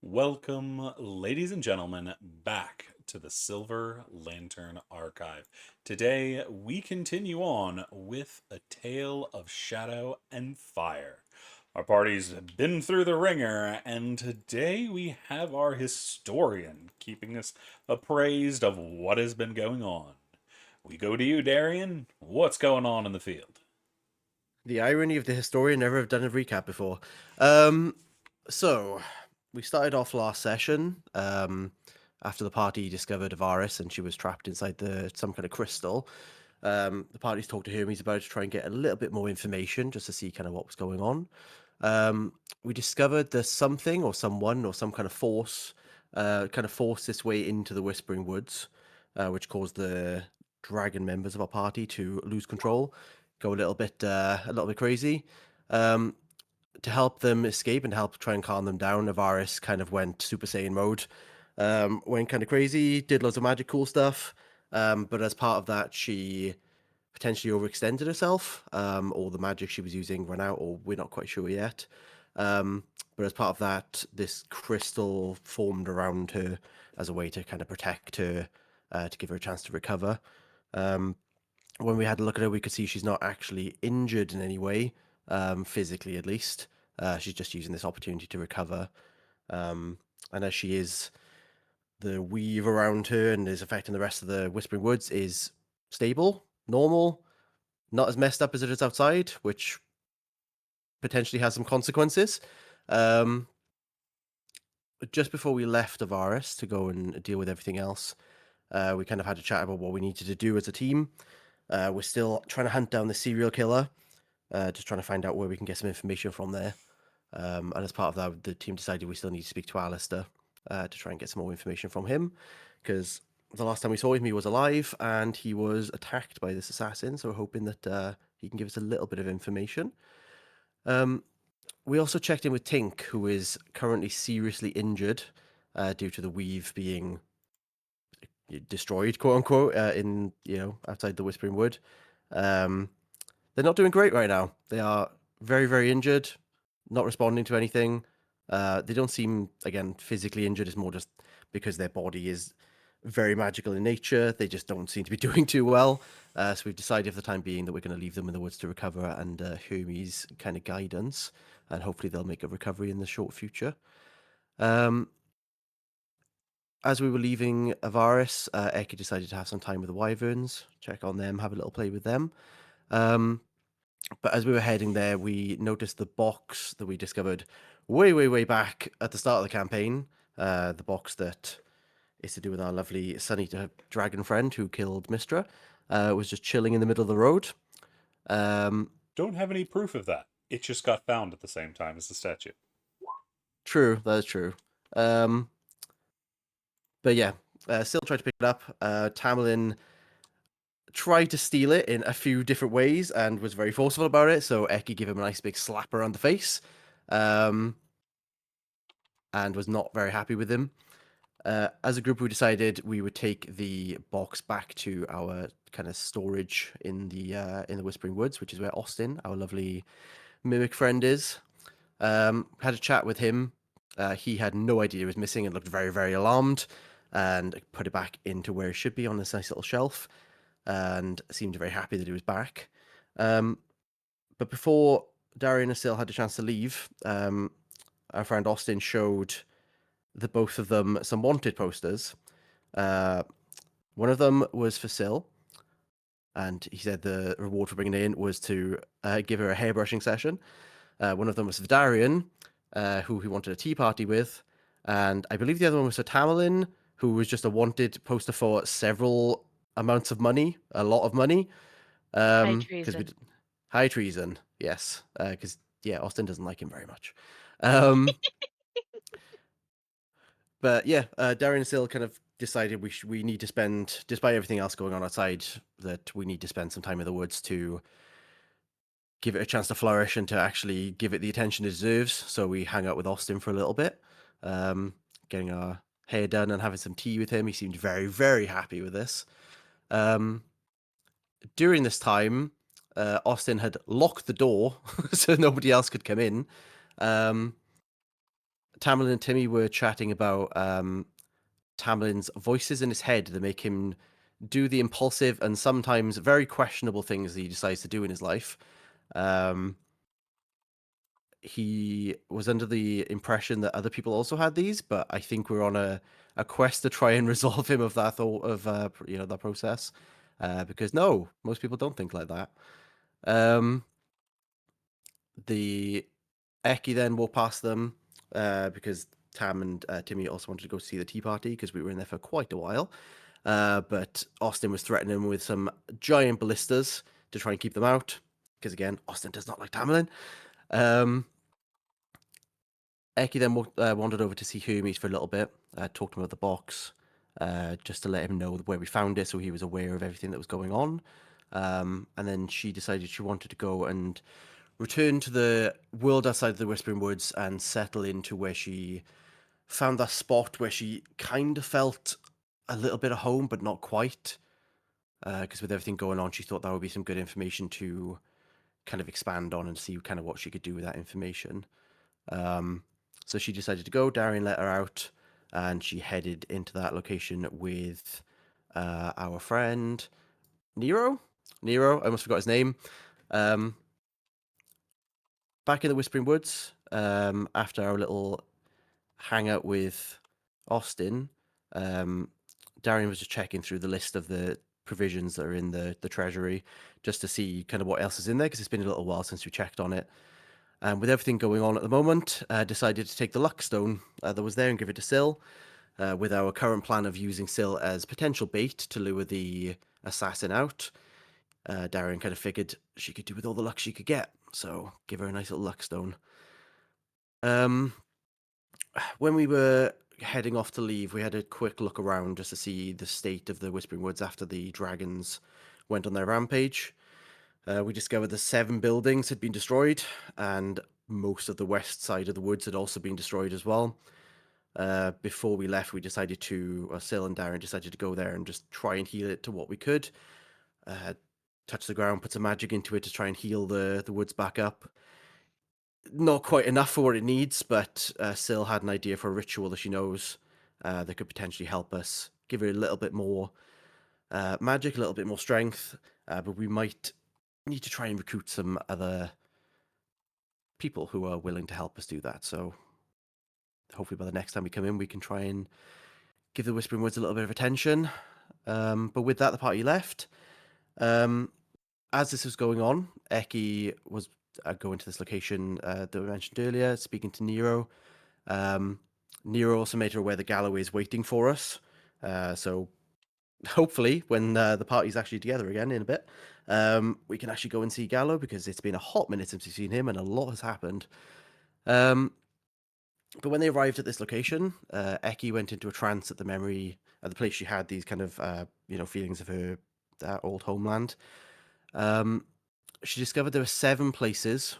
Welcome, ladies and gentlemen, back to the Silver Lantern Archive. Today, we continue on with A Tale of Shadow and Fire. Our party's been through the ringer, and today we have our historian keeping us appraised of what has been going on. We go to you, Darian. What's going on in the field? The irony of the historian never have done a recap before. Um, so we started off last session after the party discovered Avaris and she was trapped inside some kind of crystal. The party's talked to Hermes about it to try and get a little bit more information just to see kind of what was going on. We discovered there's something or someone or some kind of forced its way into the Whispering Woods, which caused the dragon members of our party to lose control, go a little bit crazy. Um, to help them escape and help try and calm them down, Avaris kind of went Super Saiyan mode, went kind of crazy, did loads of magic cool stuff. But as part of that, she potentially overextended herself, or the magic she was using ran out, or we're not quite sure yet. Um, but as part of that, this crystal formed around her as a way to kind of protect her, to give her a chance to recover. Um, when we had a look at her, we could see she's not actually injured in any way, physically at least. She's just using this opportunity to recover. And as she is, the weave around her and is affecting the rest of the Whispering Woods is stable, normal, not as messed up as it is outside, which potentially has some consequences. Um, but just before we left Avaris to go and deal with everything else, we kind of had a chat about what we needed to do as a team. We're still trying to hunt down the serial killer, just trying to find out where we can get some information from there. And as part of that, the team decided we still need to speak to Alistair to try and get some more information from him, because the last time we saw him, he was alive and he was attacked by this assassin. So we're hoping that he can give us a little bit of information. Um, we also checked in with Tink, who is currently seriously injured due to the weave being destroyed, quote unquote, in outside the Whispering Wood. Um, they're not doing great right now. They are very, very injured, not responding to anything. They don't seem, again, physically injured. It's more just because their body is very magical in nature. They just don't seem to be doing too well. So we've decided for the time being that we're going to leave them in the woods to recover and Hermes' kind of guidance. And hopefully they'll make a recovery in the short future. Um, as we were leaving Avaris, Eki decided to have some time with the wyverns, check on them, have a little play with them. Um, but as we were heading there, we noticed the box that we discovered way, way, way back at the start of the campaign. The box that is to do with our lovely Sunny dragon friend who killed Mistra, was just chilling in the middle of the road. Um, Don't have any proof of that. It just got found at the same time as the statue. True, that is true. Um, but yeah, still tried to pick it up. Tamlin tried to steal it in a few different ways and was very forceful about it. So Eki gave him a nice big slap around the face, um, and was not very happy with him. As a group, we decided we would take the box back to our kind of storage in the Whispering Woods, which is where Austin, our lovely mimic friend, is. Had a chat with him. He had no idea it was missing and looked very, very alarmed, and put it back into where it should be on this nice little shelf, and seemed very happy that it was back. Um, but before Darian and Sil had a chance to leave, our friend Austin showed the both of them some wanted posters. Uh, one of them was for Sil, and he said the reward for bringing it in was to give her a hairbrushing session. One of them was for Darian, who he wanted a tea party with, and I believe the other one was for Tamerlin, who was just a wanted poster for several amounts of money, a lot of money, High because we treason. high treason, yes, because yeah, Austin doesn't like him very much. Um, But yeah, Darren still kind of decided we need to spend, despite everything else going on outside, that we need to spend some time in the woods to give it a chance to flourish and to actually give it the attention it deserves. So we hang out with Austin for a little bit, um, getting our hair done and having some tea with him. He seemed very, very happy with this. Um, During this time, Austin had locked the door so nobody else could come in. Um, Tamlin and Timmy were chatting about Tamlin's voices in his head that make him do the impulsive and sometimes very questionable things that he decides to do in his life. He was under the impression that other people also had these, but I think we're on a quest to try and resolve him of that thought of that process. Because no, most people don't think like that. The Eki then walked past them because Tam and Timmy also wanted to go see the tea party because we were in there for quite a while. But Austin was threatening them with some giant ballistas to try and keep them out. Because again, Austin does not like Tamlin. Eki then wandered over to see Hermes for a little bit, talked to him about the box, just to let him know where we found it so he was aware of everything that was going on. And then she decided she wanted to go and return to the world outside of the Whispering Woods and settle into where she found that spot where she kind of felt a little bit of home, but not quite. Because with everything going on, she thought that would be some good information to kind of expand on and see kind of what she could do with that information. So she decided to go. Darian let her out, and she headed into that location with our friend Nero. Nero, I almost forgot his name. Back in the Whispering Woods, after our little hangout with Austin, Darian was just checking through the list of the provisions that are in the treasury just to see kind of what else is in there because it's been a little while since we checked on it. And with everything going on at the moment, decided to take the luck stone that was there and give it to Syl, with our current plan of using Syl as potential bait to lure the assassin out. Darian kind of figured she could do with all the luck she could get, so give her a nice little luck stone. When we were heading off to leave, we had a quick look around just to see the state of the Whispering Woods after the dragons went on their rampage. We discovered the 7 buildings had been destroyed, and most of the west side of the woods had also been destroyed as well. Before we left, we decided Syl and Darren decided to go there and just try and heal it to what we could. Touch the ground, put some magic into it to try and heal the woods back up. Not quite enough for what it needs, but Syl had an idea for a ritual that she knows that could potentially help us, give her a little bit more magic, a little bit more strength, but we might need to try and recruit some other people who are willing to help us do that. So hopefully by the next time we come in, we can try and give the Whispering Woods a little bit of attention. But with that, the party left. As this was going on, Eki was going to this location that we mentioned earlier, speaking to Nero. Nero also made her aware that Galloway is waiting for us. So hopefully, when the party's actually together again in a bit, we can actually go and see Gallo because it's been a hot minute since we've seen him and a lot has happened. But when they arrived at this location, Eki went into a trance at the memory at the place she had these kind of feelings of her old homeland. She discovered there were 7 places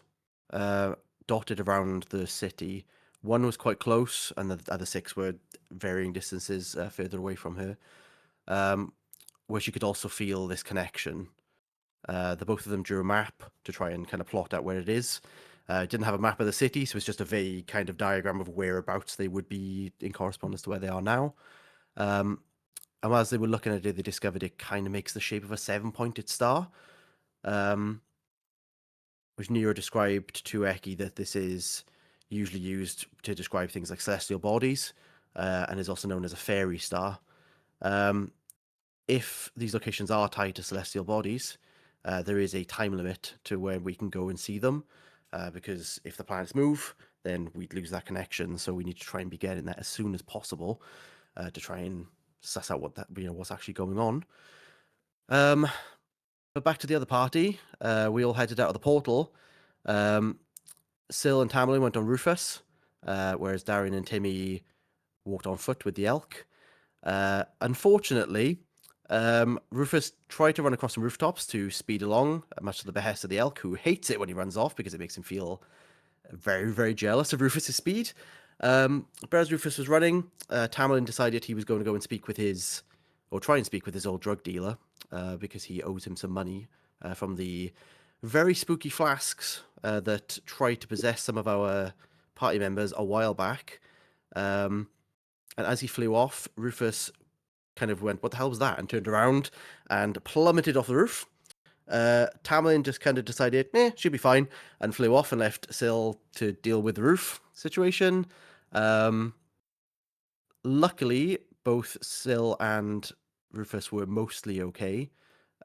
dotted around the city. One was quite close, and the other 6 were varying distances further away from her, where she could also feel this connection. The both of them drew a map to try and kind of plot out where it is. Didn't have a map of the city, so it's just a vague kind of diagram of whereabouts they would be in correspondence to where they are now. And as they were looking at it, they discovered it kind of makes the shape of a 7-pointed star. Which Nero described to Eki that this is usually used to describe things like celestial bodies, and is also known as a fairy star. If these locations are tied to celestial bodies, there is a time limit to where we can go and see them, because if the planets move, then we'd lose that connection. So we need to try and be getting that as soon as possible to try and suss out what's actually going on. But back to the other party, we all headed out of the portal. Syl and Tamlin went on Rufus, whereas Darian and Timmy walked on foot with the elk. Unfortunately, Rufus tried to run across some rooftops to speed along, much to the behest of the elk, who hates it when he runs off because it makes him feel very, very jealous of Rufus's speed. But as Rufus was running, Tamlin decided he was going to go and try and speak with his old drug dealer, because he owes him some money from the very spooky flasks that tried to possess some of our party members a while back. And as he flew off, Rufus kind of went, "What the hell was that?" and turned around and plummeted off the roof. Tamlin just kind of decided, she'll be fine, and flew off and left Syl to deal with the roof situation. Luckily, both Syl and Rufus were mostly okay.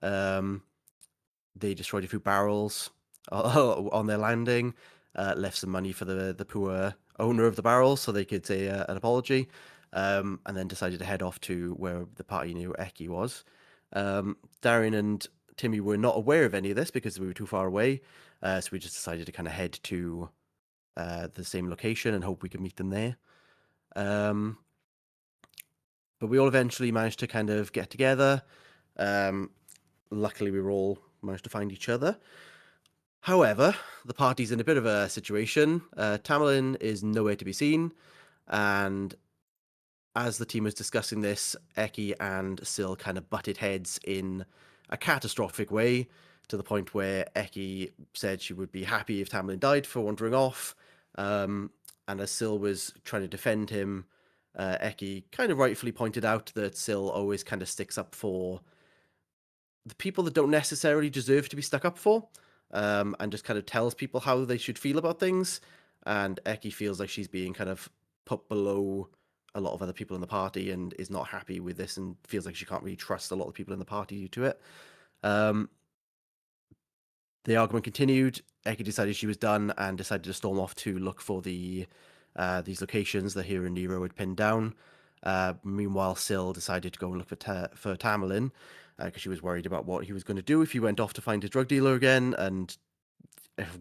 They destroyed a few barrels on their landing, left some money for the poor owner of the barrels so they could say an apology, and then decided to head off to where the party knew Eki was. Darian and Timmy were not aware of any of this because we were too far away, so we just decided to kind of head to the same location and hope we could meet them there. But we all eventually managed to kind of get together. Luckily, we were all managed to find each other. However, the party's in a bit of a situation. Tamlin is nowhere to be seen, and as the team was discussing this, Eki and Syl kind of butted heads in a catastrophic way, to the point where Eki said she would be happy if Tamlin died for wandering off. And as Syl was trying to defend him, Eki kind of rightfully pointed out that Syl always kind of sticks up for the people that don't necessarily deserve to be stuck up for, and just kind of tells people how they should feel about things. And Eki feels like she's being kind of put below a lot of other people in the party and is not happy with this and feels like she can't really trust a lot of people in the party due to it. The argument continued. Eki decided she was done and decided to storm off to look for these locations that Hero and Nero had pinned down. Meanwhile, Syl decided to go and look for Tamlin because she was worried about what he was going to do if he went off to find his drug dealer again and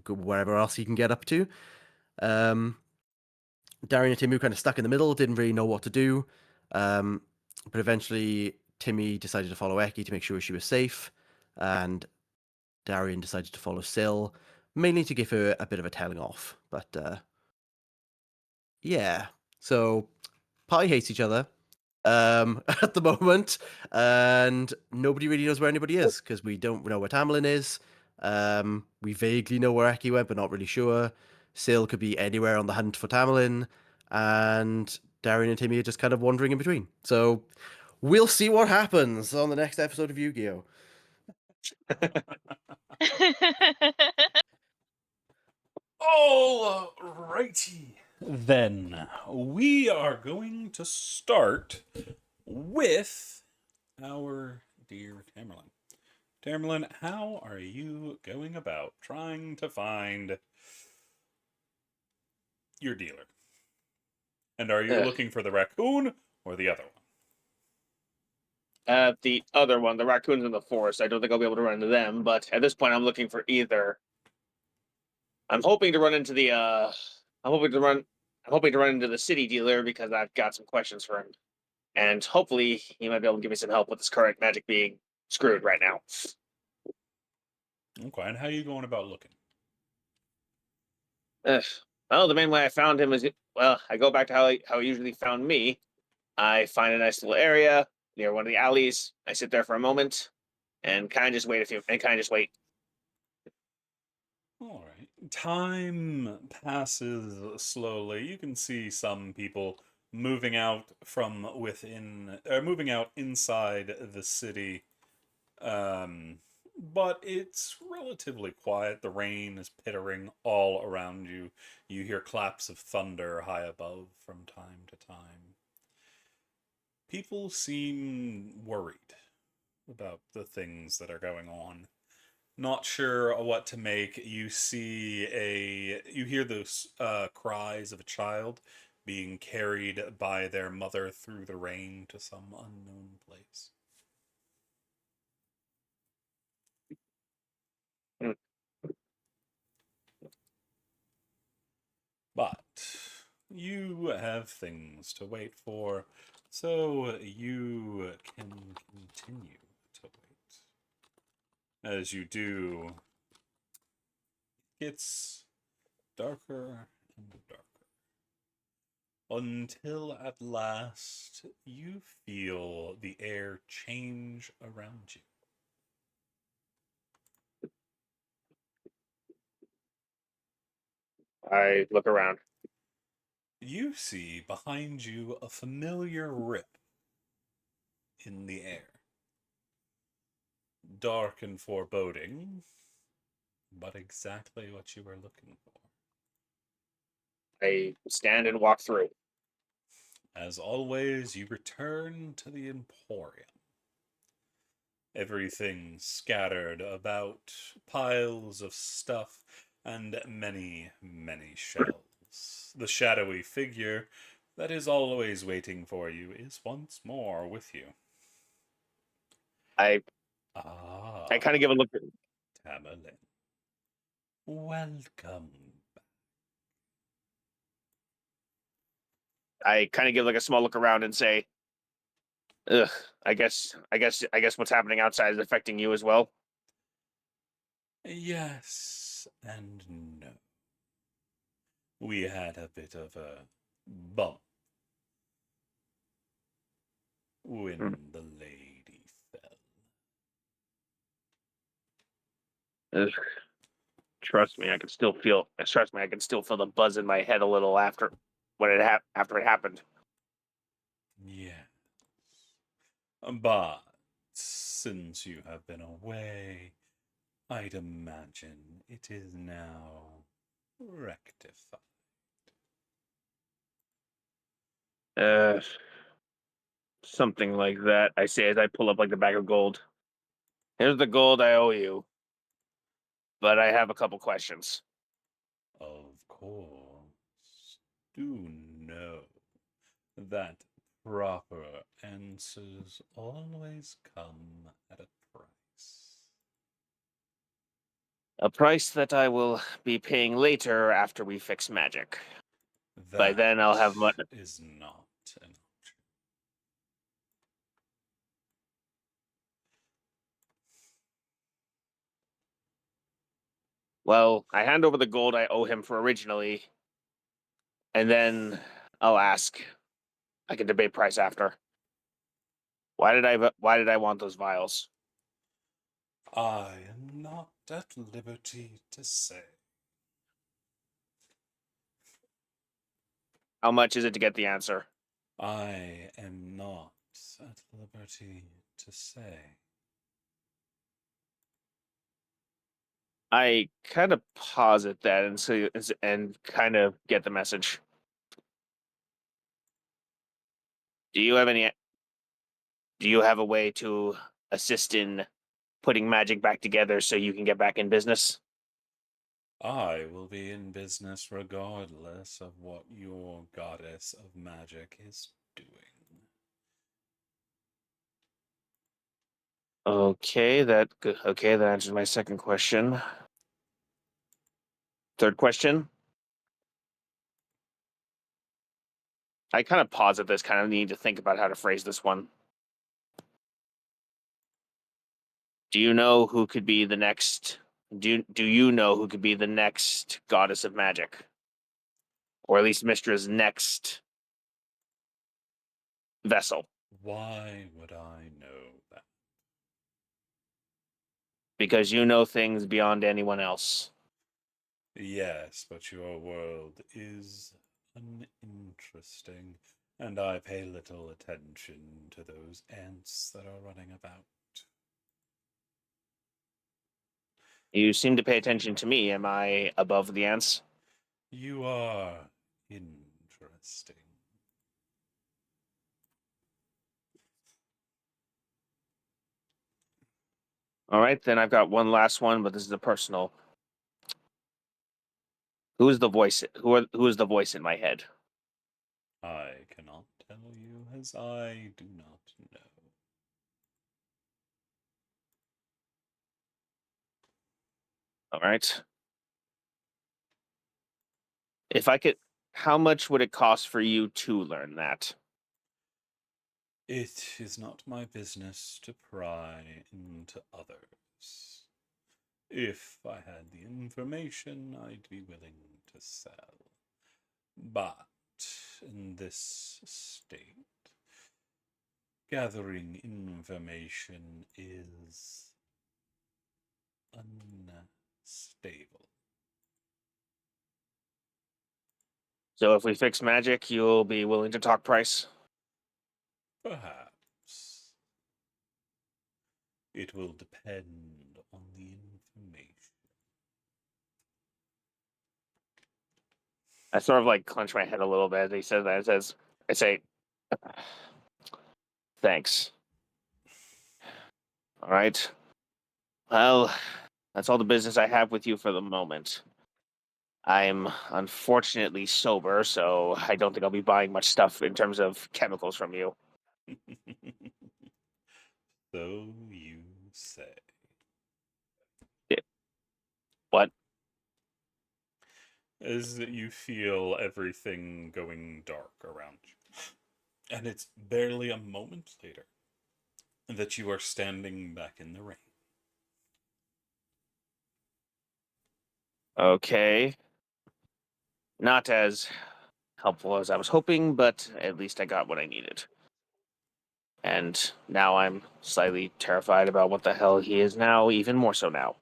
wherever else he can get up to. Darian and Timmy kind of stuck in the middle, didn't really know what to do. But eventually, Timmy decided to follow Eki to make sure she was safe, and Darian decided to follow Syl, mainly to give her a bit of a telling off. But yeah, so party hates each other at the moment, and nobody really knows where anybody is because we don't know where Tamlin is. We vaguely know where Eki went, but not really sure. Syl could be anywhere on the hunt for Tamlin, and Darian and Timmy are just kind of wandering in between. So we'll see what happens on the next episode of Yu-Gi-Oh! All righty. Then we are going to start with our dear Tamerlane. Tamerlane, how are you going about trying to find your dealer? And are you Ugh. looking for the raccoon or the other one? The other one, the raccoons in the forest. I don't think I'll be able to run into them, but at this point, I'm looking for either. I'm hoping to run into the. I'm hoping to run. I'm hoping to run into the city dealer because I've got some questions for him, and hopefully he might be able to give me some help with this current magic being screwed right now. Okay, and how are you going about looking? Well, the main way I found him is I go back to how he usually found me. I find a nice little area near one of the alleys. I sit there for a moment, and kind of just wait. All right. Time passes slowly. You can see some people moving out from within, moving out inside the city. But it's relatively quiet. The rain is pittering all around you. You hear claps of thunder high above from time to time. People seem worried about the things that are going on. Not sure what to make. You hear those cries of a child being carried by their mother through the rain to some unknown place. Hmm. But you have things to wait for, so you can continue to wait. As you do, it's darker and darker. Until at last you feel the air change around you. I look around. you see behind you a familiar rip in the air. Dark and foreboding, but exactly what you were looking for. I stand and walk through. As always, you return to the Emporium. Everything scattered about, piles of stuff, and many, many shelves. The shadowy figure that is always waiting for you is once more with you. I Ah, kind of give a look. Tamerlane. Welcome. I kind of give like a small look around and say, "Ugh, I guess what's happening outside is affecting you as well." Yes and no. We had a bit of a bump Hmm. when the lady fell. Ugh. Trust me, I can still feel. Trust me, I can still feel the buzz in my head a little after after it happened. Yes. But since you have been away, I'd imagine it is now rectified. Uh, Something like that. I say as I pull up like the bag of gold. Here's the gold I owe you, but I have a couple questions. Of course, do know that proper answers always come at a price. A price that I will be paying later after we fix magic. By That then, I'll have money. is not an option. Well, I hand over the gold I owe him for originally, and then I'll ask. I can debate price after. Why did I want those vials? I am not at liberty to say. How much is it to get the answer? I am not at liberty to say. I kind of posit that and kind of get the message. Do you have any? Do you have a way to assist in putting magic back together so you can get back in business? I will be in business regardless of what your goddess of magic is doing. Okay, okay, that answers my second question. Third question. I kind of pause at this, kind of need to think about how to phrase this one. Do you know who could be the next? Do you know who could be the next goddess of magic, or at least Mystra's next vessel? Why would I know that? Because you know things beyond anyone else. Yes, but your world is uninteresting, and I pay little attention to those ants that are running about. You seem to pay attention to me. Am I above the ants? You are interesting. All right, then I've got one last one, but this is a personal. Who is the voice? Who is the voice in my head? I cannot tell you, as I do not know. All right. If I could, how much would it cost for you to learn that? It is not my business to pry into others. If I had the information, I'd be willing to sell. But in this state, gathering information is unstable. So if we fix magic, you'll be willing to talk price? Perhaps. It will depend on the information. I sort of like clench my head a little bit as he says that. I say, thanks. All right. Well, that's all the business I have with you for the moment. I'm unfortunately sober, so I don't think I'll be buying much stuff in terms of chemicals from you. So you say. What? As you feel everything going dark around you. And it's barely a moment later that you are standing back in the rain. Okay. Not as helpful as I was hoping, but at least I got what I needed. And now I'm slightly terrified about what the hell he is now, even more so now.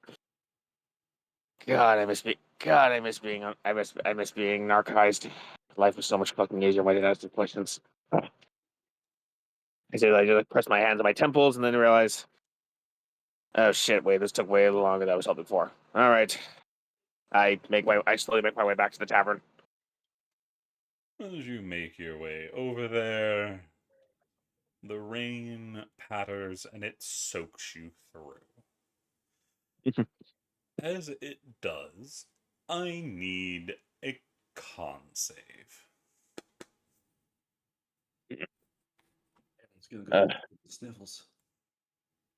God, I miss I miss being narcized. Life was so much fucking easier when I didn't ask the questions. I just press my hands on my temples and then realize, oh shit, wait, this took way longer than I was hoping for. All right. I slowly make my way back to the tavern. As you make your way over there, the rain patters and it soaks you through. As it does, I need a con save. It's gonna Uh, go sniffles.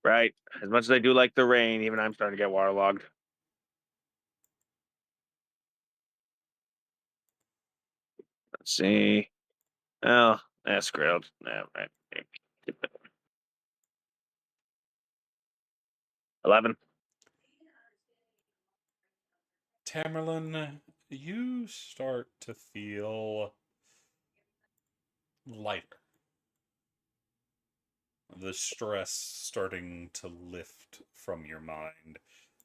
Right. As much as I do like the rain, even I'm starting to get waterlogged. Let's see. Oh, that's screwed. Yeah, right. 11. Tamerlane, you start to feel lighter. The stress starting to lift from your mind,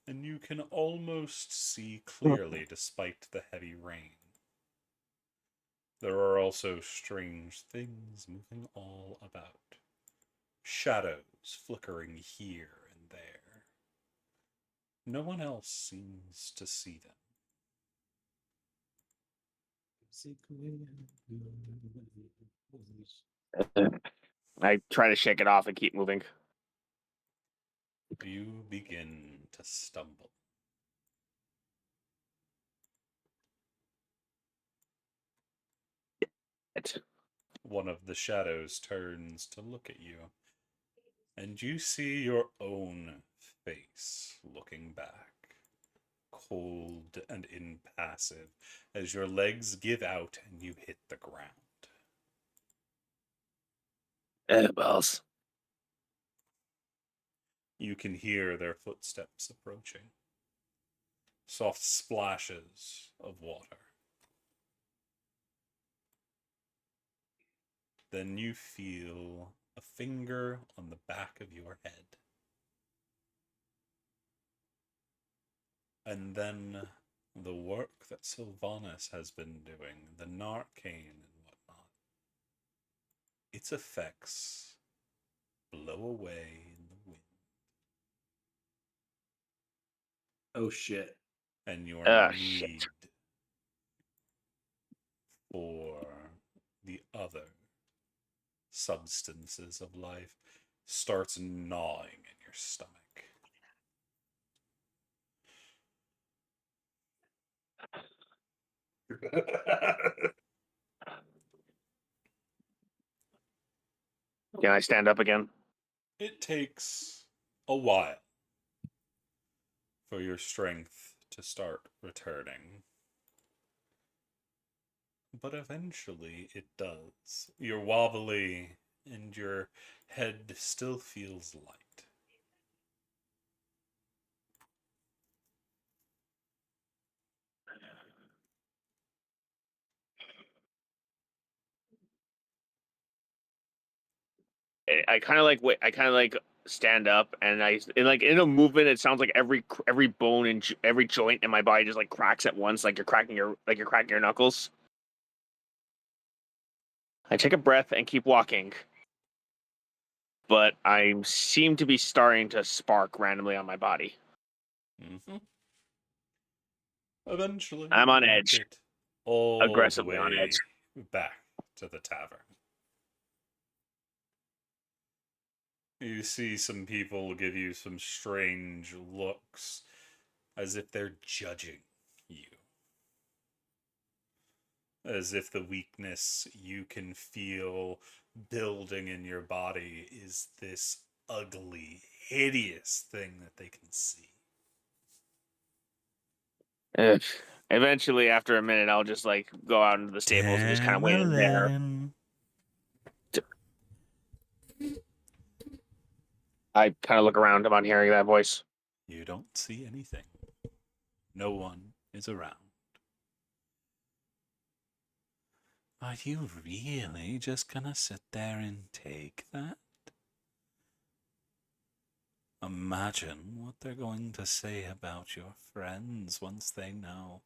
and you can almost see clearly despite the heavy rain. There are also strange things moving all about. Shadows flickering here and there. No one else seems to see them. I try to shake it off and keep moving. You begin to stumble. One of the shadows turns to look at you, and you see your own face looking back, cold and impassive, as your legs give out and you hit the ground. Balls. You can hear their footsteps approaching. Soft splashes of water. Then you feel a finger on the back of your head. And then the work that Sylvanas has been doing, the Narcane and whatnot, its effects blow away in the wind. Oh shit. And your Shit. need for the other substances of life starts gnawing in your stomach. Can I stand up again? It takes a while for your strength to start returning. But eventually it does. You're wobbly and your head still feels light. I kind of like wait. I kind of like stand up, and like in a movement, it sounds like every bone and every joint in my body just like cracks at once, like you're cracking your knuckles. I take a breath and keep walking. But I seem to be starting to spark randomly on my body. Mm-hmm. Eventually, I'm on you make edge. it all Aggressively the on way edge. back to the tavern. You see some people give you some strange looks, as if they're judging you. As if the weakness you can feel building in your body is this ugly, hideous thing that they can see. Ugh. Eventually, after a minute, I'll just like go out into the stables and just kind of wait in there. I kind of look around upon hearing that voice. You don't see anything. No one is around. Are you really just gonna sit there and take that? Imagine what they're going to say about your friends once they know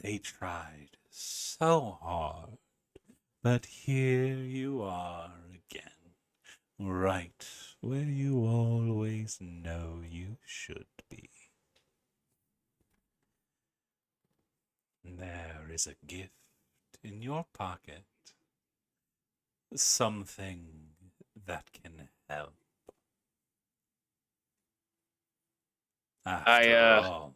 they tried so hard, but here you are again, right where you always know you should be. There is a gift in your pocket, something that can help. After all,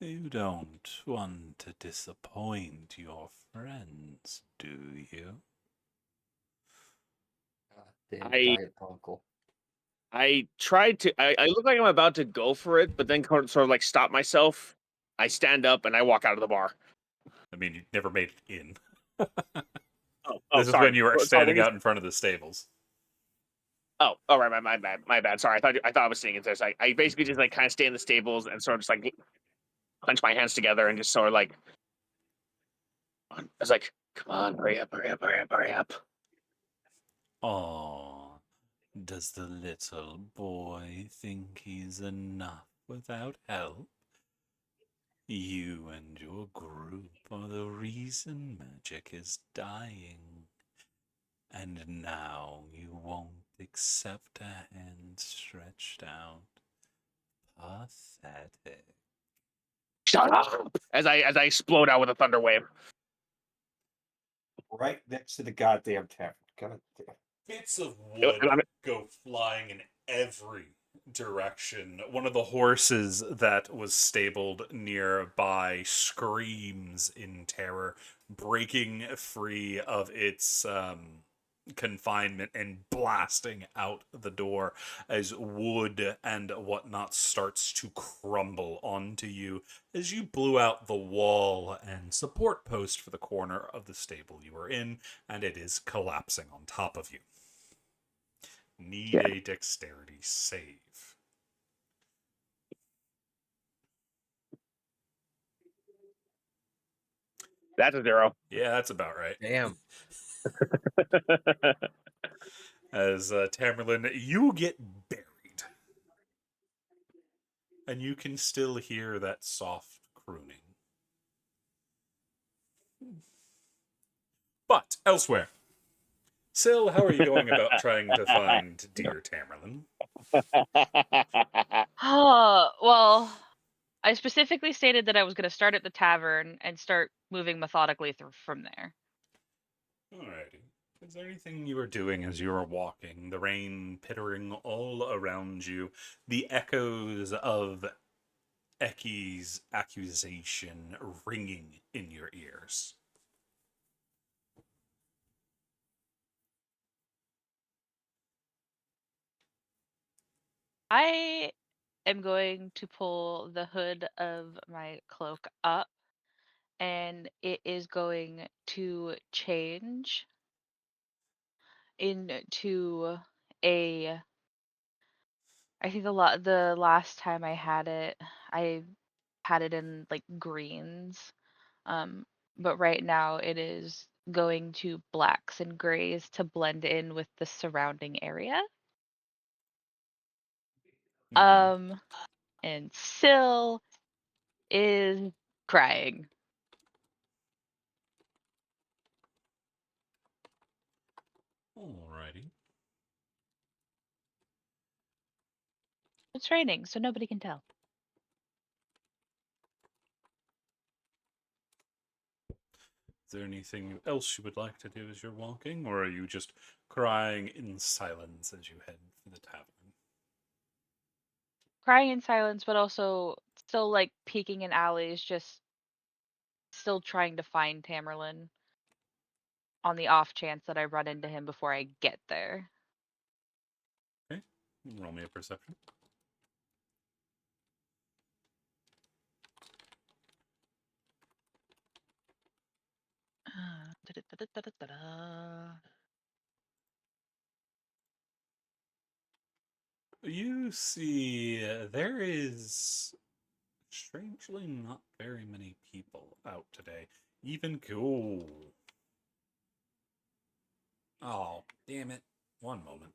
you don't want to disappoint your friends, do you? Damn I- diabolical. I tried to. I look like I'm about to go for it, but then sort of like stop myself. I stand up and I walk out of the bar. I mean, you never made it in. Oh, This is sorry. when you were Sorry, standing when you- out in front of the stables. Oh, right. My bad. Sorry, I thought I was seeing it there. So I basically just like kind of stay in the stables and sort of just like clench my hands together and just sort of like. I was like, "Come on, hurry up! Aw, does the little boy think he's enough without help? You and your group are the reason magic is dying. And now you won't accept a hand stretched out. Pathetic. Shut up!" As I explode out with a thunder wave. Right next to the goddamn tavern. God damn. Bits of No, wood I'm- go flying in every direction. One of the horses that was stabled nearby screams in terror, breaking free of its confinement and blasting out the door as wood and whatnot starts to crumble onto you as you blew out the wall and support post for the corner of the stable you were in, and it is collapsing on top of you. Need Yeah. a dexterity save. That's a 0. Yeah, that's about right. Damn. As Tamerlane, you get buried. And you can still hear that soft crooning. But elsewhere. Syl, how are you going about trying to find dear Tamerlane? Oh, well, I specifically stated that I was going to start at the tavern and start moving methodically through from there. Alrighty. Is there anything you were doing as you were walking? The rain pittering all around you, the echoes of Ecky's accusation ringing in your ears. I am going to pull the hood of my cloak up, and it is going to change into a. I think the last time I had it in like greens, but right now it is going to blacks and grays to blend in with the surrounding area. And Syl is crying. It's raining, so nobody can tell. Is there anything else you would like to do as you're walking, or are you just crying in silence as you head for the tavern? Crying in silence, but also still like peeking in alleys, just still trying to find Tamerlane on the off chance that I run into him before I get there. Okay, roll me a perception. Da-da-da-da-da-da-da. You see, there is strangely not very many people out today. Even cool. Oh, damn it. One moment.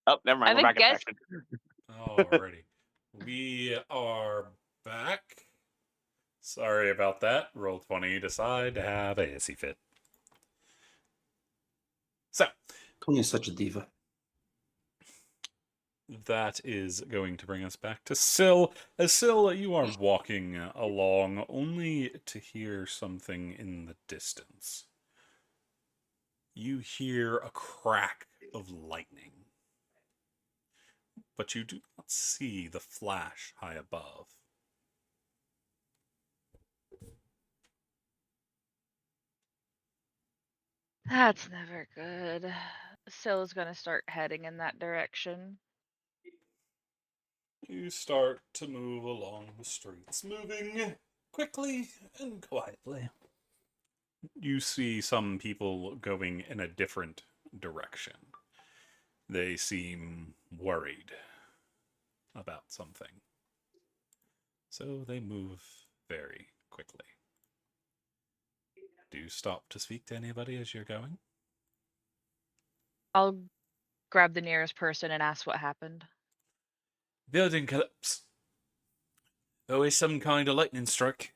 Oh, never mind. I We're back think in guess action. Alrighty. We are back. Sorry about that. Roll 20, decide to have a hissy fit. So, Connie's such a diva. that is going to bring us back to Syl. As Syl, you are walking along only to hear something in the distance. You hear a crack of lightning, but you do not see the flash high above. that's never good. Sylla's gonna start heading in that direction. You start to move along the streets, moving quickly and quietly. You see some people going in a different direction. They seem worried about something. So they move very quickly. Do you stop to speak to anybody as you're going? I'll grab the nearest person and ask what happened. Building collapse. Always some kind of lightning strike.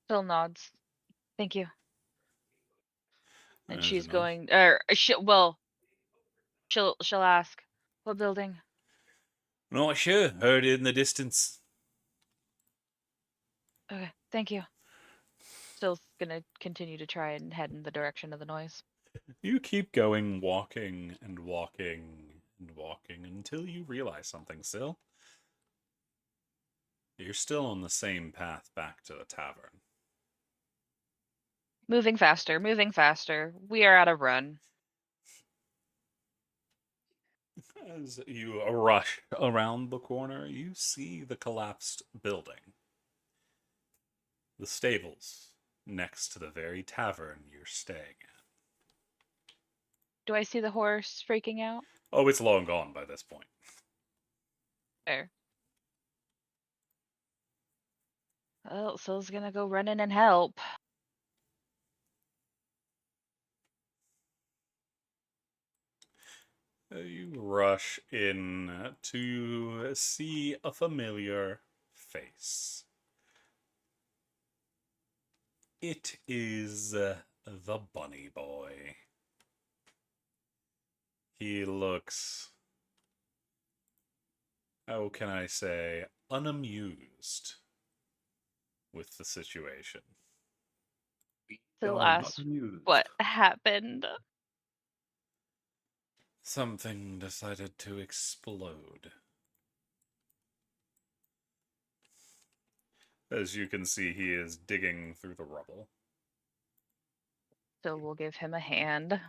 Syl nods. Thank you. And That's she's enough. going, or well, she'll ask, what building? Not sure. Heard it in the distance. Okay, thank you. Still gonna continue to try and head in the direction of the noise. You keep going, walking and walking and walking until you realize something, Syl. You're still on the same path back to the tavern. Moving faster, moving faster. We are at a run. As you rush around the corner, you see the collapsed building. The stables next to the very tavern you're staying at. Do I see the horse freaking out? Oh, it's long gone by this point. There. Well, Syl's gonna go run in and help. You rush in to see a familiar face. It is the bunny boy. He looks, how can I say, unamused with the situation. Syl Y'all are not asks amused. what happened. Something decided to explode. As you can see, he is digging through the rubble. So we'll give him a hand.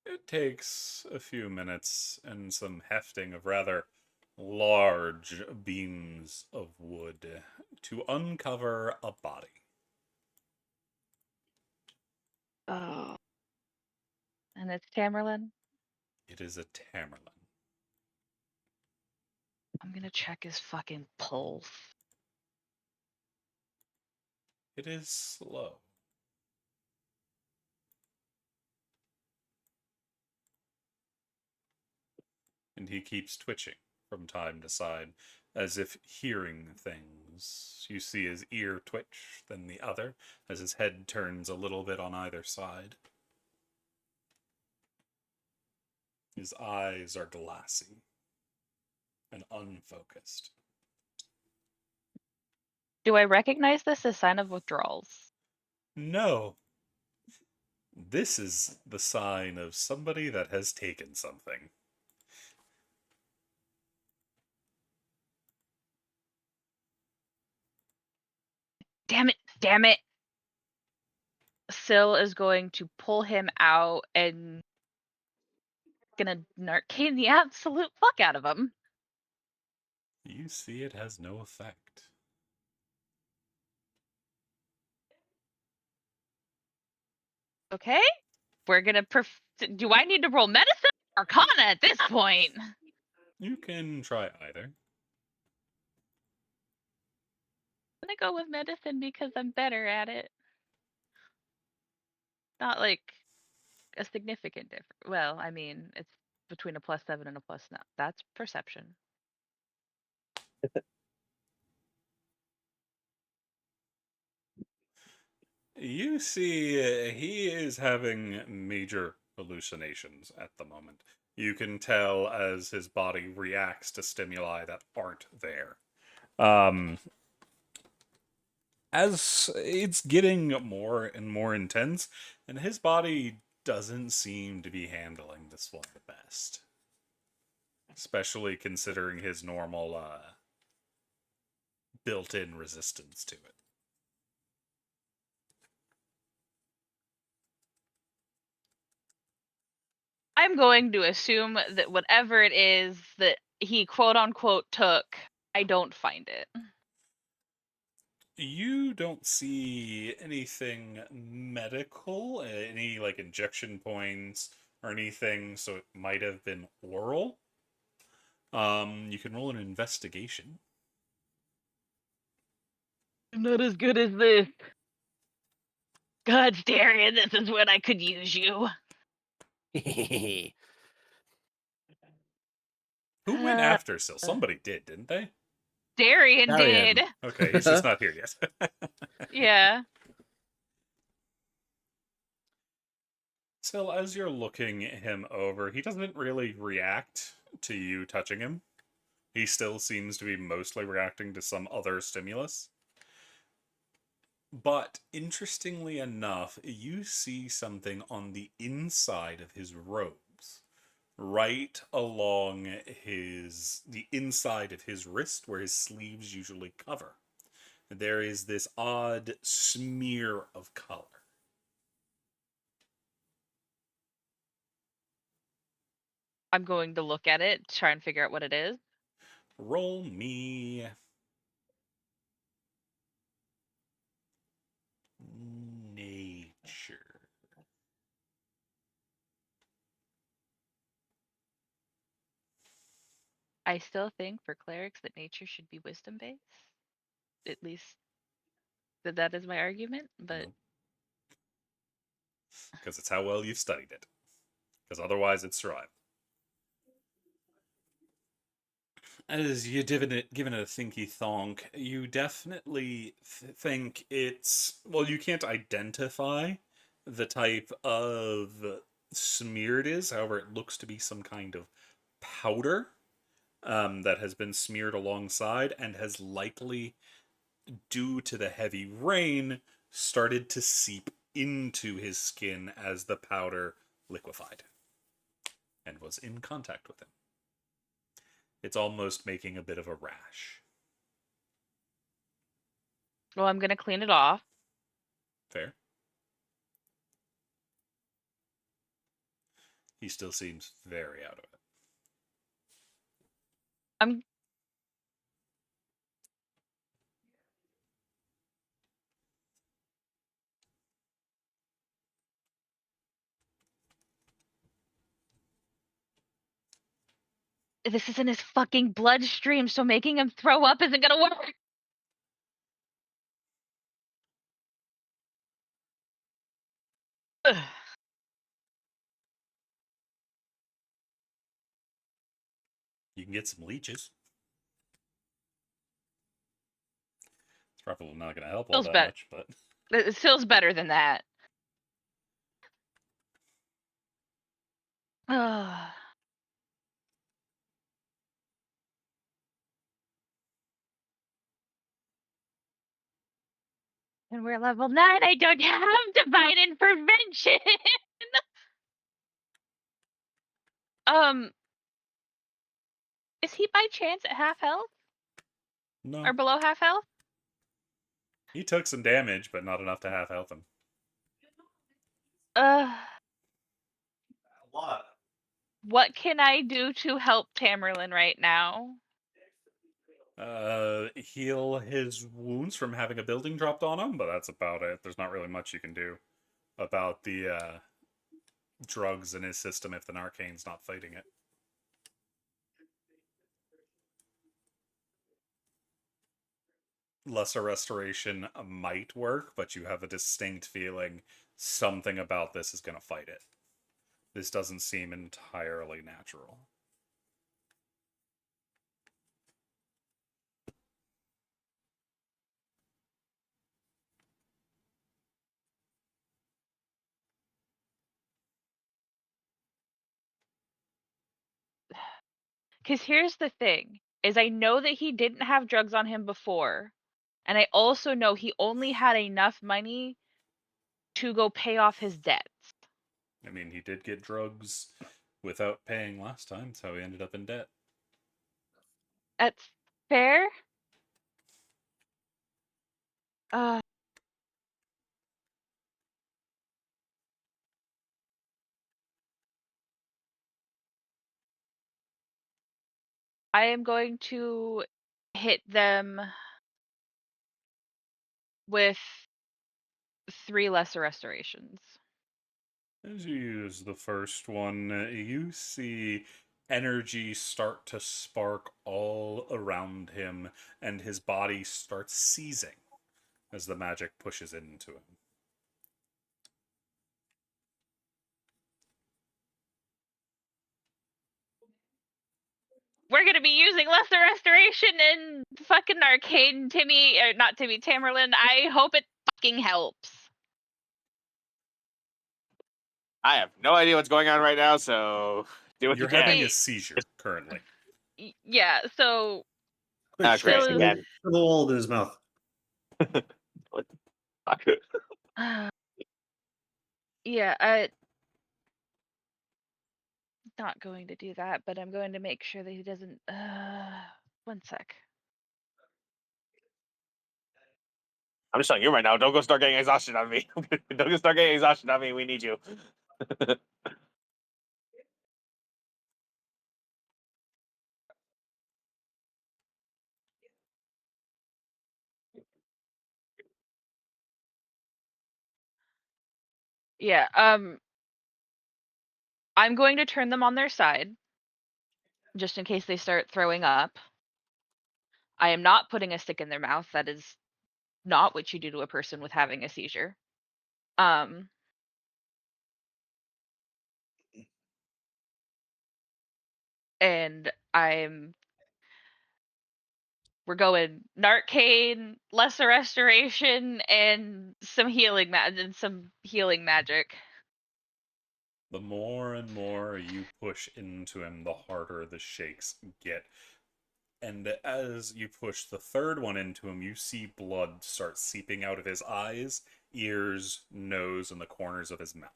It takes a few minutes and some hefting of rather large beams of wood to uncover a body. Oh. And it's Tamerlan? It is a Tamerlan. I'm gonna check his fucking pulse. It is slow. And he keeps twitching from time to side, as if hearing things. You see his ear twitch, then the other, as his head turns a little bit on either side. His eyes are glassy and unfocused. Do I recognize this as sign of withdrawals? No. This is the sign of somebody that has taken something. Damn it, damn it. Syl is going to pull him out and gonna narcane the absolute fuck out of him. You see it has no effect. Okay? We're gonna do I need to roll medicine or Arcana at this point? You can try either. I'm gonna go with medicine because I'm better at it. Not like a significant difference. Well, I mean, it's between a +7 and a +9. That's perception. You see, he is having major hallucinations at the moment. You can tell as his body reacts to stimuli that aren't there. As it's getting more and more intense, and his body doesn't seem to be handling this one the best. Especially considering his normal built-in resistance to it. I'm going to assume that whatever it is that he quote unquote took, I don't find it. You don't see anything medical, any like injection points or anything, so it might have been oral. You can roll an investigation. Not as good as this. God, Darian, this is when I could use you. Who went after Syl? Somebody did, didn't they? Darian Darian. did. Okay, he's just not here yet. Yeah. Still, as you're looking him over, he doesn't really react to you touching him. He still seems to be mostly reacting to some other stimulus. But interestingly enough, you see something on the inside of his robes, right along the inside of his wrist where his sleeves usually cover. There is this odd smear of color. I'm going to look at it, try and figure out what it is. Roll me nature. I still think for clerics that nature should be wisdom based. At least that is my argument, but Because it's how well you've studied it. Because otherwise it's survival. As you're giving it a thinky thonk, you definitely think it's... Well, you can't identify the type of smear it is. However, it looks to be some kind of powder that has been smeared alongside and has likely, due to the heavy rain, started to seep into his skin as the powder liquefied and was in contact with him. It's almost making a bit of a rash. well, I'm gonna clean it off. Fair. He still seems very out of it. I'm This is in his fucking bloodstream, so making him throw up isn't gonna work. Ugh. You can get some leeches. It's probably not going to help all Feels that better. much, but... It feels better than that. Ugh. And we're level 9. I don't have divine intervention. Is he by chance at half health No. or below half health? He took some damage, but not enough to half health him. What? What can I do to help Tamerlane right now? Heal his wounds from having a building dropped on him, but that's about it. There's not really much you can do about the drugs in his system if the Narcane's not fighting it. Lesser Restoration might work, but you have a distinct feeling something about this is going to fight it. This doesn't seem entirely natural. Because here's the thing, is I know that he didn't have drugs on him before. And I also know he only had enough money to go pay off his debts. I mean, he did get drugs without paying last time. That's how he ended up in debt. That's fair. I am going to hit them with 3 lesser restorations. As you use the first one, you see energy start to spark all around him, and his body starts seizing as the magic pushes into him. We're gonna be using lesser restoration and fucking arcane Timmy, or not Timmy, Tamerlane. I hope it fucking helps. I have no idea what's going on right now, so do what You're you can. having a Hey. seizure currently. Yeah, so Ah, Still great is- again. Shove a hole in his mouth. Fuck. yeah, I not going to do that, but I'm going to make sure that he doesn't. One sec. I'm just telling you right now. Don't go start getting exhaustion on me. Don't go start getting exhaustion on me. We need you. Yeah, I'm going to turn them on their side, just in case they start throwing up. I am not putting a stick in their mouth. That is not what you do to a person with having a seizure. And we're going Narcane, Lesser Restoration, and some healing magic. The more and more you push into him, the harder the shakes get. And as you push the third one into him, you see blood start seeping out of his eyes, ears, nose, and the corners of his mouth.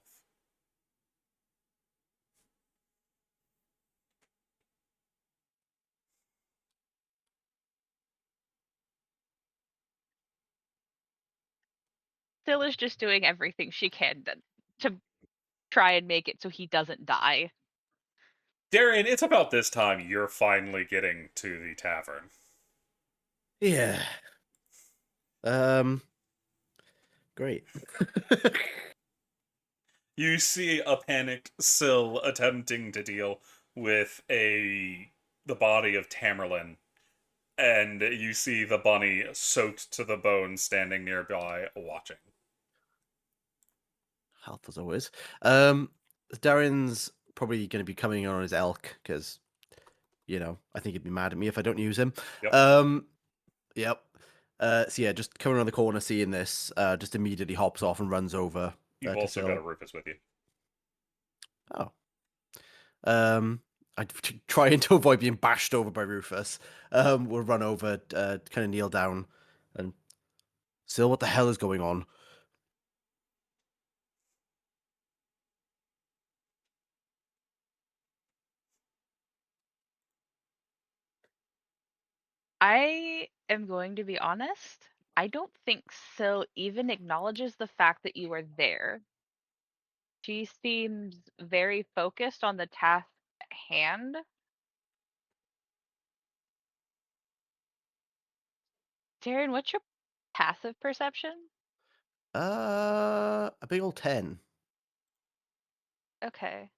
Still is just doing everything she can to try and make it so he doesn't die. Darian, it's about this time you're finally getting to the tavern. Yeah. Great. You see a panicked Syl attempting to deal with the body of Tamerlane, and you see the bunny soaked to the bone standing nearby watching. Health as always. Darren's probably going to be coming on his elk because, I think he'd be mad at me if I don't use him. Yep. Yep. So yeah, just coming around the corner, seeing this, just immediately hops off and runs over. You've to also got Syl. a Rufus with you. Oh. I trying to avoid being bashed over by Rufus. We'll run over, kind of kneel down, and Syl, what the hell is going on? I am going to be honest. I don't think Syl even acknowledges the fact that you are there. She seems very focused on the task at hand. Darren, what's your passive perception? A big old 10. Okay.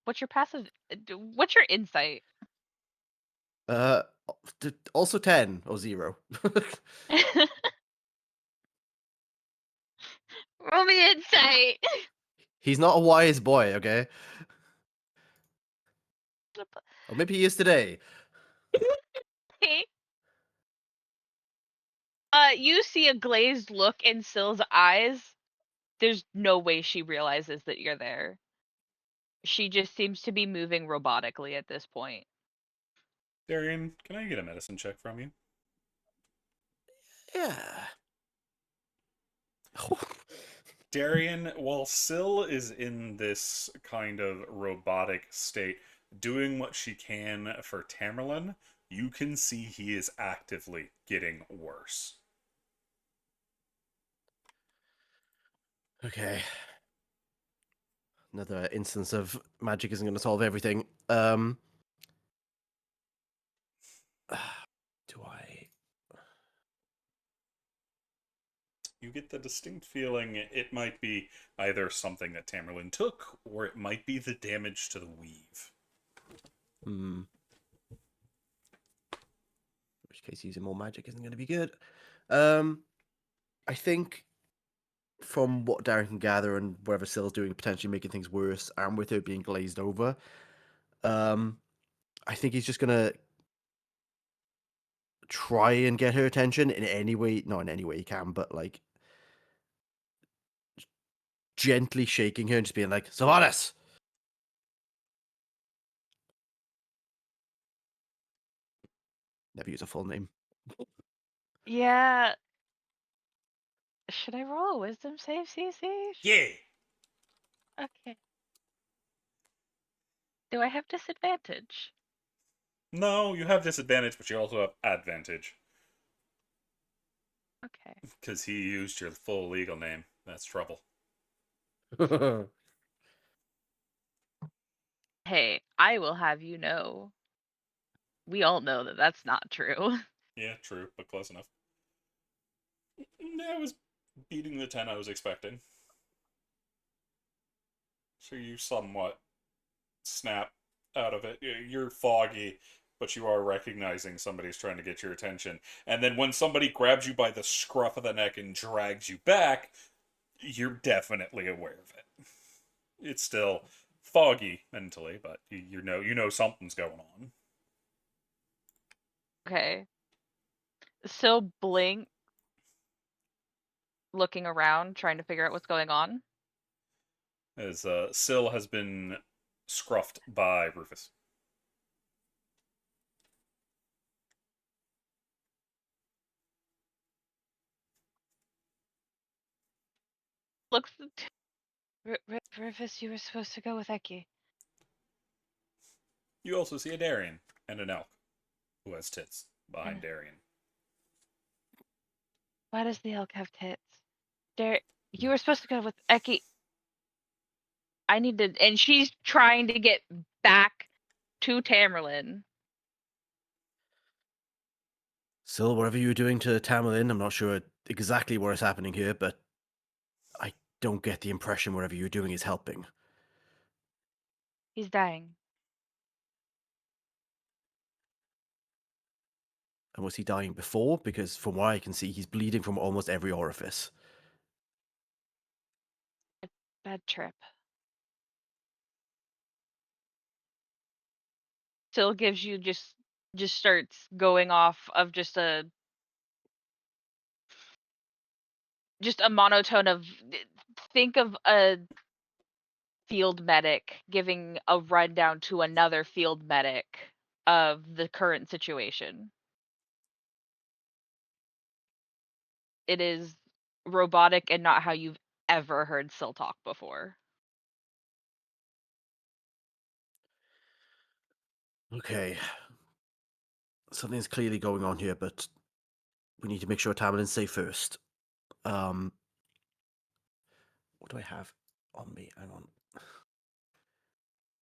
What's your passive? What's your insight? Also 10 or 0. Roll me insight. He's not a wise boy, okay? Or maybe he is today. You see a glazed look in Syl's eyes. There's no way she realizes that you're there. She just seems to be moving robotically at this point. Darian, can I get a medicine check from you? Yeah. Darian, while Syl is in this kind of robotic state, doing what she can for Tamerlane, you can see he is actively getting worse. Okay. Another instance of magic isn't going to solve everything. Do I? You get the distinct feeling it might be either something that Tamerlane took, or it might be the damage to the weave. In which case, using more magic isn't going to be good. I think from what Darren can gather and whatever Syl's doing, potentially making things worse, and with her being glazed over, I think he's just gonna try and get her attention in any way, not in any way he can, but like gently shaking her and just being like, Sylvanas! Never use a full name. Yeah. Should I roll a wisdom save, CC? Yeah. Okay. Do I have disadvantage? No, you have disadvantage, but you also have advantage Okay. because he used your full legal name. That's trouble. Hey, I will have you know. We all know that that's not true. Yeah, true, but close enough. I was beating the 10 I was expecting. So you somewhat snap out of it. You're foggy, but you are recognizing somebody's trying to get your attention. And then when somebody grabs you by the scruff of the neck and drags you back, you're definitely aware of it. It's still foggy mentally, but you know something's going on. Okay. So blink, looking around, trying to figure out what's going on. As Syl has been scruffed by Rufus. Looks. Rufus, you were supposed to go with Eki. You also see a Darien and an elk who has tits behind Darien. Why does the elk have tits? You were supposed to go with Eki. I need to. And she's trying to get back to Tamerlane. Syl, whatever you were doing to Tamerlane, I'm not sure exactly what is happening here, but I don't get the impression whatever you're doing is helping. He's dying. And was he dying before? Because from what I can see, he's bleeding from almost every orifice. Bad trip. Still gives you just starts going off of just a monotone of, think of a field medic giving a rundown to another field medic of the current situation. It is robotic and not how you've ever heard Syl talk before. Okay. Something's clearly going on here, but we need to make sure Tamerlane's safe first. What do I have on me? Hang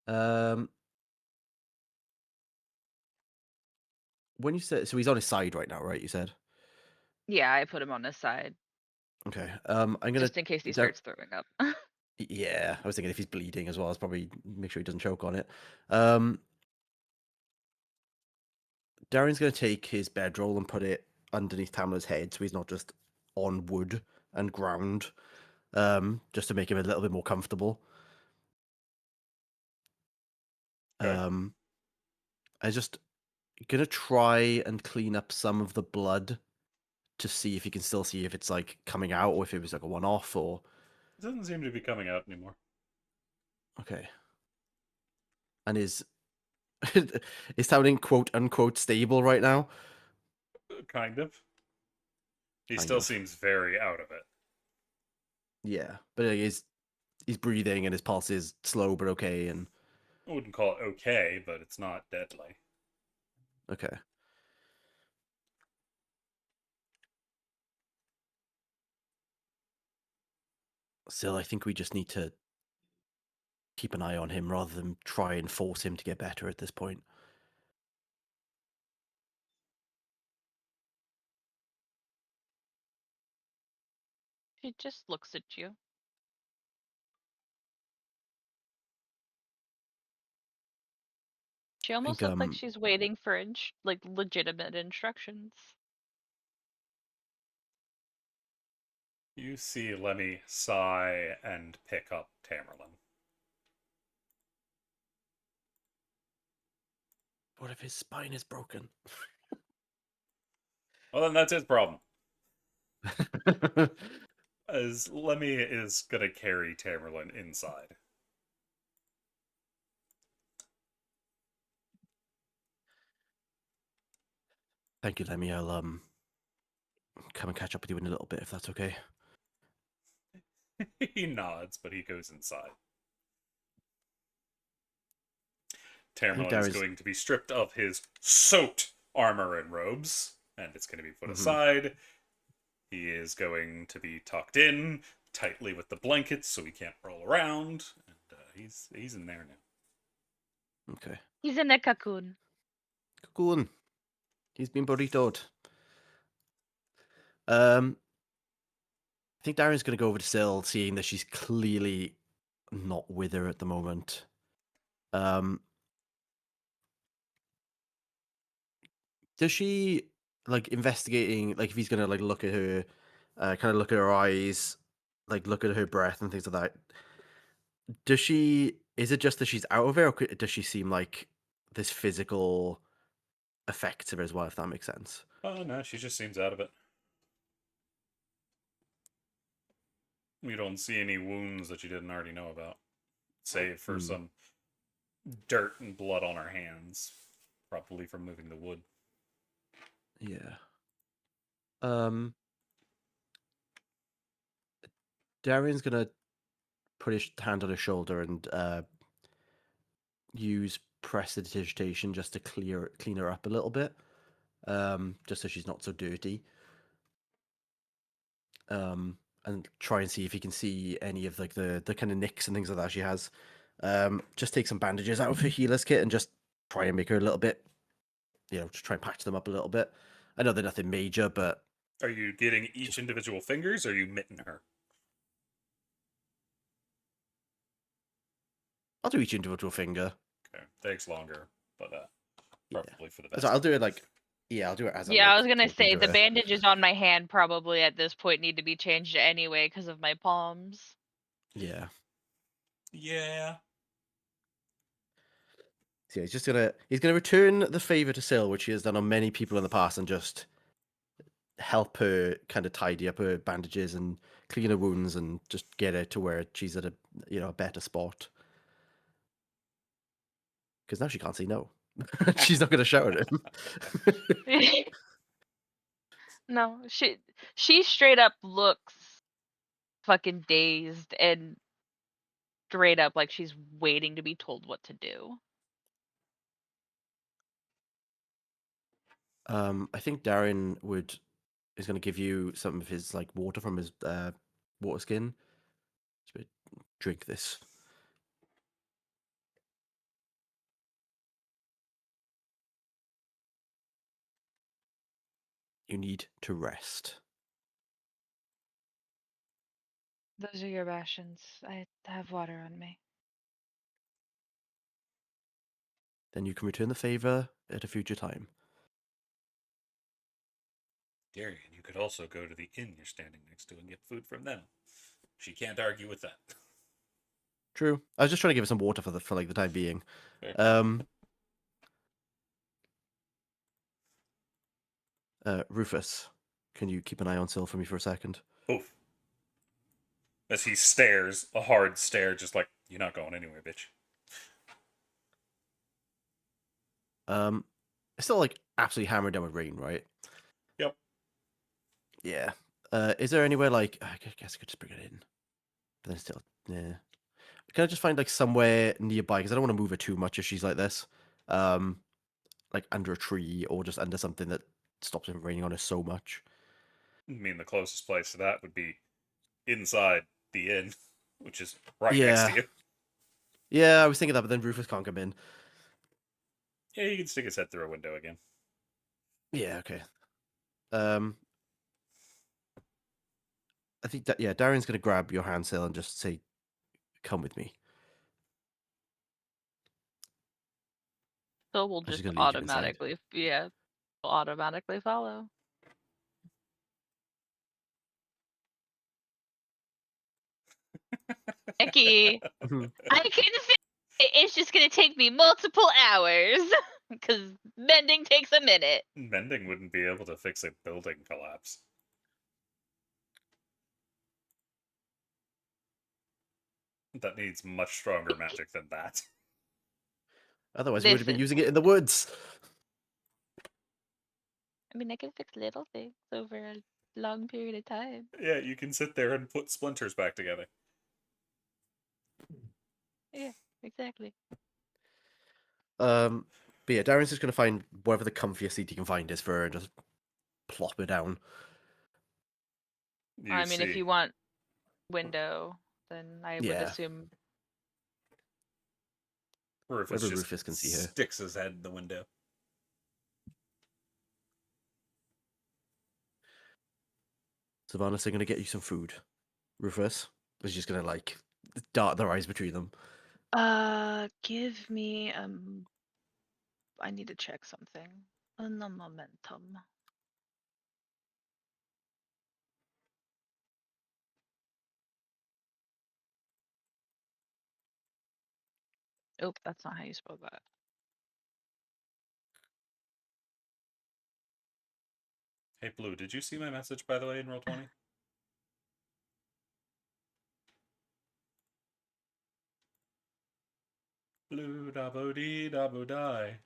on. When you said so, he's on his side right now, right? You said. Yeah, I put him on this side Okay. I'm gonna. just in case he starts throwing up. Yeah, I was thinking if he's bleeding as well, I'll probably make sure he doesn't choke on it. Darren's gonna take his bedroll and put it underneath Tamla's head, so he's not just on wood and ground. Just to make him a little bit more comfortable. Okay. I just gonna try and clean up some of the blood to see if you can still see if it's like coming out or if it was like a one-off or. It doesn't seem to be coming out anymore. Okay. And is sounding quote unquote stable right now? Kind of. He Kind still of. seems very out of it. Yeah, but he's breathing and his pulse is slow but okay. And I wouldn't call it okay, but it's not deadly. okay. Still, I think we just need to keep an eye on him rather than try and force him to get better at this point. She just looks at you. She almost think, looks like she's waiting for like legitimate instructions. You see Lemmy sigh and pick up Tamerlane. What if his spine is broken? Well, then that's his problem. as Lemmy is gonna carry Tamerlane inside. Thank you, Lemmy. I'll come and catch up with you in a little bit if that's okay. He nods, but he goes inside. Tamerlane is Darius- going to be stripped of his soaked armor and robes, and it's going to be put aside. He is going to be tucked in tightly with the blankets so he can't roll around, and he's in there now. Okay. He's in a cocoon. Cocoon. He's been burritoed. I think Darren's going to go over to Syl, seeing that she's clearly not with her at the moment. Does she, like, investigating, like, if he's going to, like, look at her, kind of look at her eyes, like, look at her breath and things like that, is it just that she's out of it, or does she seem like this physical effects of it as well, if that makes sense? Oh, no, she just seems out of it. We don't see any wounds that you didn't already know about, save for some dirt and blood on her hands, probably from moving the wood. Yeah. Darian's gonna put his hand on her shoulder and use prestidigitation just to clean her up a little bit, just so she's not so dirty. And try and see if he can see any of like the kind of nicks and things like that she has. Just take some bandages out of her healer's kit and just try and make her a little bit, just try and patch them up a little bit. I know they're nothing major, but Are you getting each individual fingers, or are you mitting her? I'll do each individual finger. Okay, takes longer, but probably for the best. So I'll do it like, I'll do it as I'm, Yeah, I like, was gonna talking say to the her. bandages on my hand probably at this point need to be changed anyway because of my palms. Yeah. Yeah. So yeah, he's gonna return the favor to Syl, which he has done on many people in the past, and just help her kind of tidy up her bandages and clean her wounds and just get her to where she's at a better spot. Because now she can't say no. She's not gonna shout at him. No, she straight up looks fucking dazed and straight up like she's waiting to be told what to do. I think Darren is gonna give you some of his like water from his water skin. Just drink this. You need to rest. Those are your rations. I have water on me. Then you can return the favor at a future time. Darian, you could also go to the inn you're standing next to and get food from them. She can't argue with that. True. I was just trying to give her some water for like the time being. Fair. Rufus, can you keep an eye on Syl for me for a second? Oof. As he stares, a hard stare, just like, you're not going anywhere, bitch. It's still like absolutely hammered down with rain, right? Yep. Yeah. Is there anywhere like I guess I could just bring it in, but then still, yeah. Can I just find like somewhere nearby? Because I don't want to move her too much if she's like this. Like under a tree or just under something that stops it from raining on her so much. I mean, the closest place to that would be inside the inn, which is right Yeah. next to you. Yeah, I was thinking that, but then Rufus can't come in. Yeah, you can stick his head through a window again. Yeah, okay. I think that Darren's gonna grab your hand, Syl, and just say, "Come with me." So we'll I'm just just gonna lead you inside. automatically follow. Becky, I can fix it. It's just gonna take me multiple hours because mending takes a minute. Mending wouldn't be able to fix a building collapse. that needs much stronger magic than that. Otherwise, we would have been Listen. using it in the woods. I mean, I can fix little things over a long period of time. Yeah, you can sit there and put splinters back together. Yeah, exactly. But yeah, Darren's just going to find wherever the comfiest seat he can find is for her and just plop her down. You I mean, if see- you want window, then I would Yeah. assume. Rufus Wherever just Rufus can see her. sticks his head in the window. Savannah's going to get you some food. Rufus is just going to like dart their eyes between them. Give me I need to check something. Momentum. Oh, that's not how you spell that. Hey, Blue, did you see my message, by the way, in Roll20? Blue da bo dee da bo die.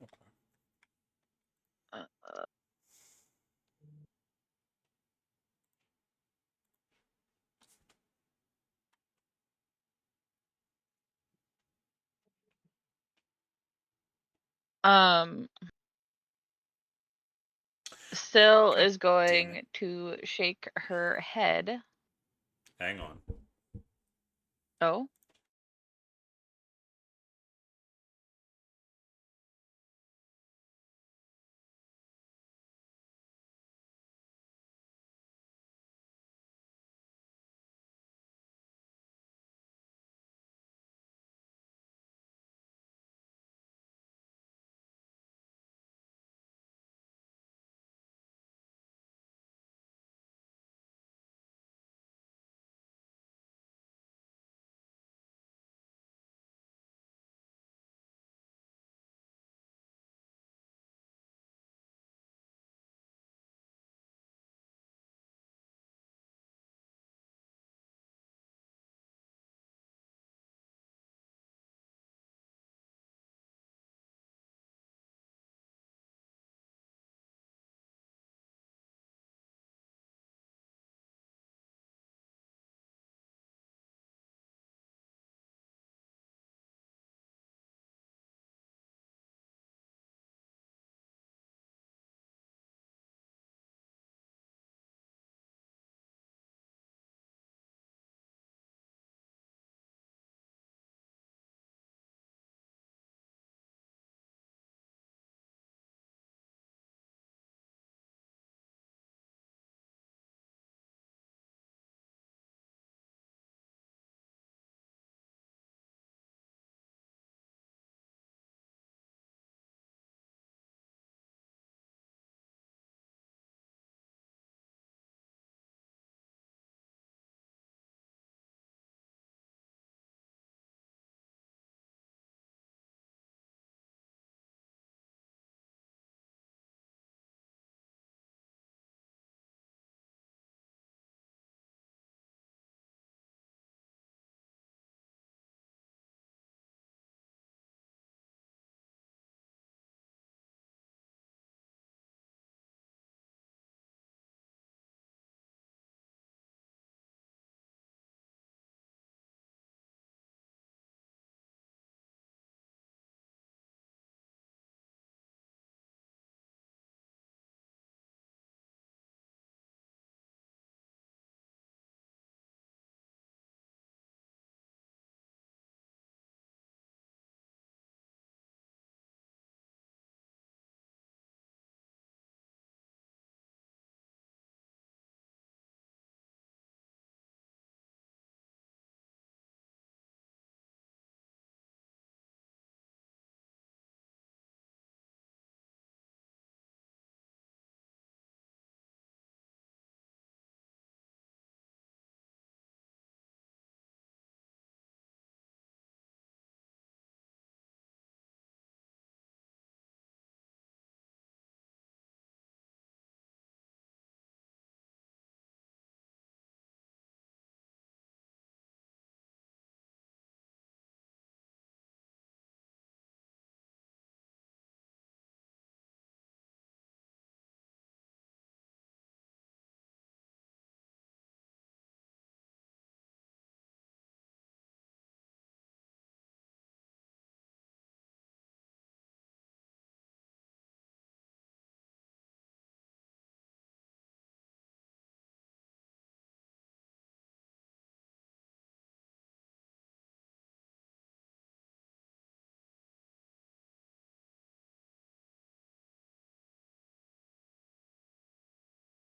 Okay. Syl God is damn going it. to shake her head. Hang on. Oh,